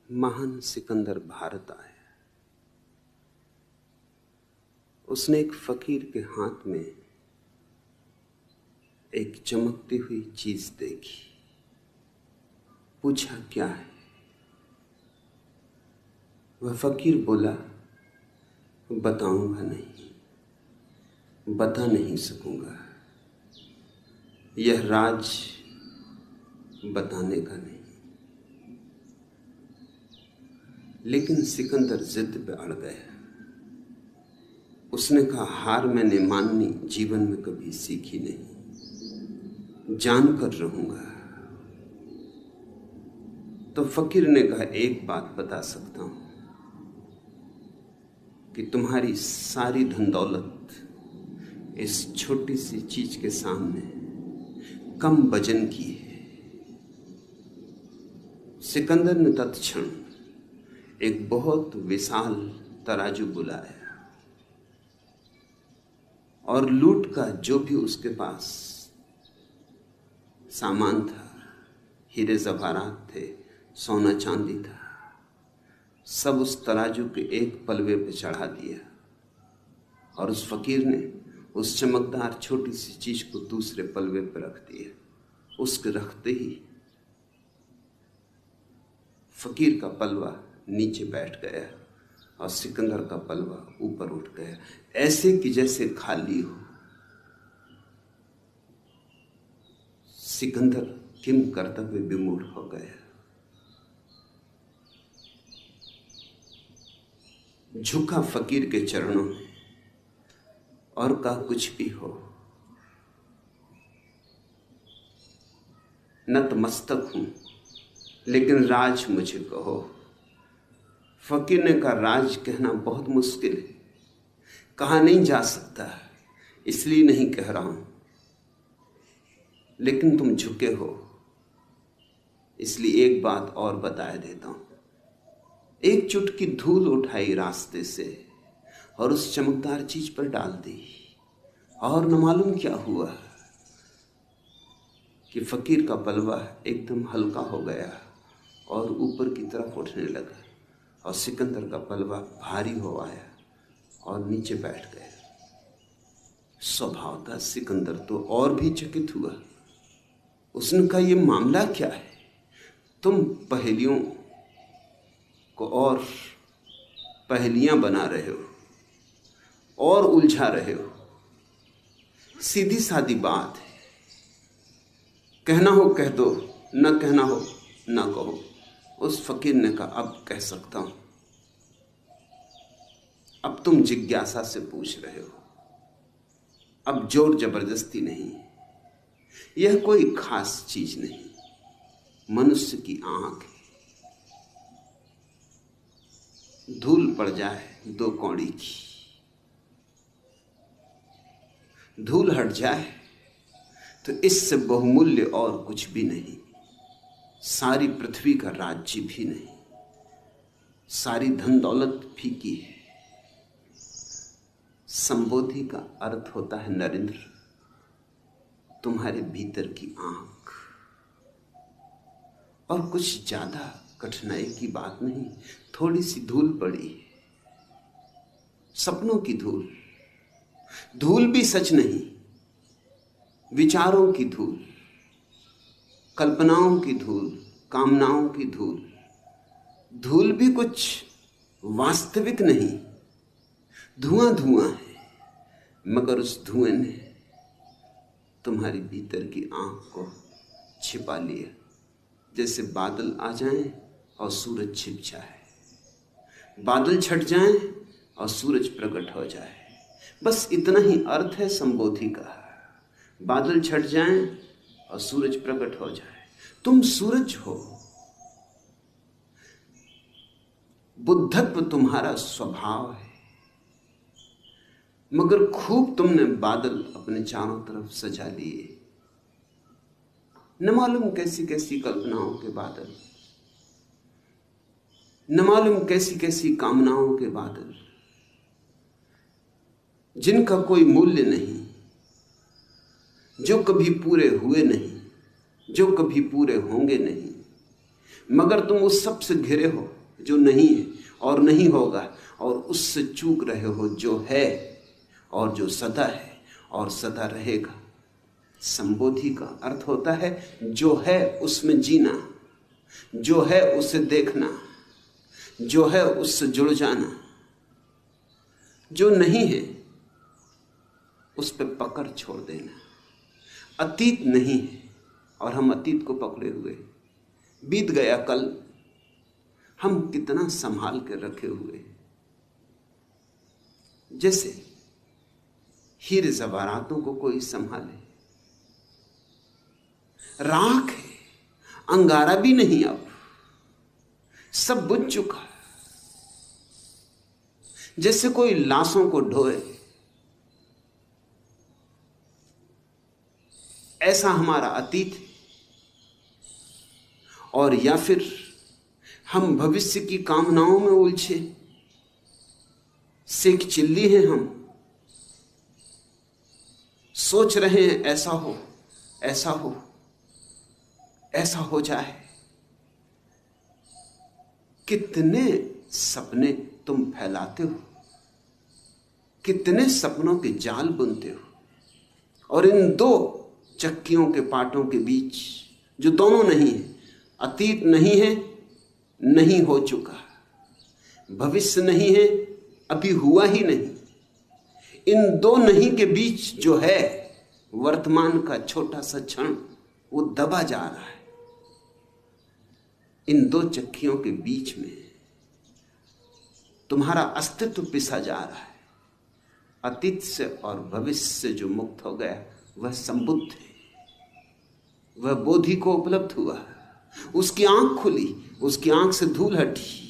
महान सिकंदर भारत आया। उसने एक फकीर के हाथ में एक चमकती हुई चीज देखी। पूछा, क्या है? वह फकीर बोला, बताऊंगा नहीं, बता नहीं सकूंगा। यह राज बताने का नहीं। लेकिन सिकंदर जिद पे अड़ गया। उसने कहा, हार मैंने माननी जीवन में कभी सीखी नहीं, जानकर रहूंगा। तो फकीर ने कहा, एक बात बता सकता हूं कि तुम्हारी सारी धन दौलत इस छोटी सी चीज के सामने कम वजन की है। सिकंदर ने तत्क्षण एक बहुत विशाल तराजू बुलाया और लूट का जो भी उसके पास सामान था, हीरे जवाहरात थे, सोना चांदी था, सब उस तराजू के एक पलवे पे चढ़ा दिया। और उस फकीर ने उस चमकदार छोटी सी चीज को दूसरे पलवे पर रख दिया। उसके रखते ही फकीर का पलवा नीचे बैठ गया और सिकंदर का पलवा ऊपर उठ गया, ऐसे कि जैसे खाली हो। सिकंदर किम कर्तव्य विमूढ़ हो गया। झुका फकीर के चरणों में और कहा, कुछ भी हो, नतमस्तक हूं, लेकिन राज मुझे कहो। फकीर ने कहा, राज कहना बहुत मुश्किल है, कहा नहीं जा सकता, इसलिए नहीं कह रहा हूं। लेकिन तुम झुके हो, इसलिए एक बात और बताए देता हूं। एक चुटकी धूल उठाई रास्ते से और उस चमकदार चीज पर डाल दी, और न मालूम क्या हुआ कि फकीर का पलवा एकदम हल्का हो गया और ऊपर की तरफ उठने लगा, और सिकंदर का पलवा भारी हो आया और नीचे बैठ गया। स्वभाव था सिकंदर तो और भी चकित हुआ। उसने कहा, यह मामला क्या है? तुम पहेलियों को और पहेलियां बना रहे हो और उलझा रहे हो। सीधी सादी बात है, कहना हो कह दो, न कहना हो न कहो। उस फकीर ने कहा, अब कह सकता हूं। अब तुम जिज्ञासा से पूछ रहे हो, अब जोर जबरदस्ती नहीं। यह कोई खास चीज नहीं, मनुष्य की आंख है। धूल पड़ जाए 2 कौड़ी की, धूल हट जाए तो इससे बहुमूल्य और कुछ भी नहीं। सारी पृथ्वी का राज्य भी नहीं, सारी धन दौलत फीकी है। संबोधि का अर्थ होता है नरेंद्र, तुम्हारे भीतर की आंख। और कुछ ज्यादा कठिनाई की बात नहीं, थोड़ी सी धूल पड़ी है, सपनों की धूल। धूल भी सच नहीं, विचारों की धूल, कल्पनाओं की धूल, कामनाओं की धूल। धूल भी कुछ वास्तविक नहीं, धुआं धुआं है, मगर उस धुएं ने तुम्हारी भीतर की आंख को छिपा लिया। जैसे बादल आ जाएं और सूरज छिप जाए, बादल छट जाएं और सूरज प्रकट हो जाए। बस इतना ही अर्थ है संबोधि का। बादल छट जाएं और सूरज प्रकट हो जाए। तुम सूरज हो, बुद्धत्व तुम्हारा स्वभाव है, मगर खूब तुमने बादल अपने चारों तरफ सजा लिए। न मालूम कैसी कैसी कल्पनाओं के बादल, न मालूम कैसी कैसी कामनाओं के बादल, जिनका कोई मूल्य नहीं, जो कभी पूरे हुए नहीं, जो कभी पूरे होंगे नहीं। मगर तुम उस सब से घिरे हो जो नहीं है और नहीं होगा, और उससे चूक रहे हो जो है और जो सदा है और सदा रहेगा। संबोधि का अर्थ होता है जो है उसमें जीना, जो है उसे देखना, जो है उससे जुड़ जाना। जो नहीं है उस पर पकड़ छोड़ देना। अतीत नहीं है और हम अतीत को पकड़े हुए। बीत गया कल, हम कितना संभाल कर रखे हुए, जैसे हीरे जवारातों को कोई संभाले। राख है, अंगारा भी नहीं, अब सब बुझ चुका है। जैसे कोई लाशों को ढोए, ऐसा हमारा अतीत है। और या फिर हम भविष्य की कामनाओं में उलझे, सेक चिल्ली हैं हम, सोच रहे हैं ऐसा हो, ऐसा हो, ऐसा हो जाए। कितने सपने तुम फैलाते हो, कितने सपनों के जाल बुनते हो, और इन दो चक्कियों के पाटों के बीच जो दोनों नहीं है, अतीत नहीं है, नहीं हो चुका, भविष्य नहीं है, अभी हुआ ही नहीं, इन दो नहीं के बीच जो है वर्तमान का छोटा सा क्षण, वो दबा जा रहा है। इन दो चक्कियों के बीच में तुम्हारा अस्तित्व पिसा जा रहा है। अतीत से और भविष्य से जो मुक्त हो गया वह संबुद्ध है, वह बोधि को उपलब्ध हुआ, उसकी आंख खुली, उसकी आंख से धूल हटी।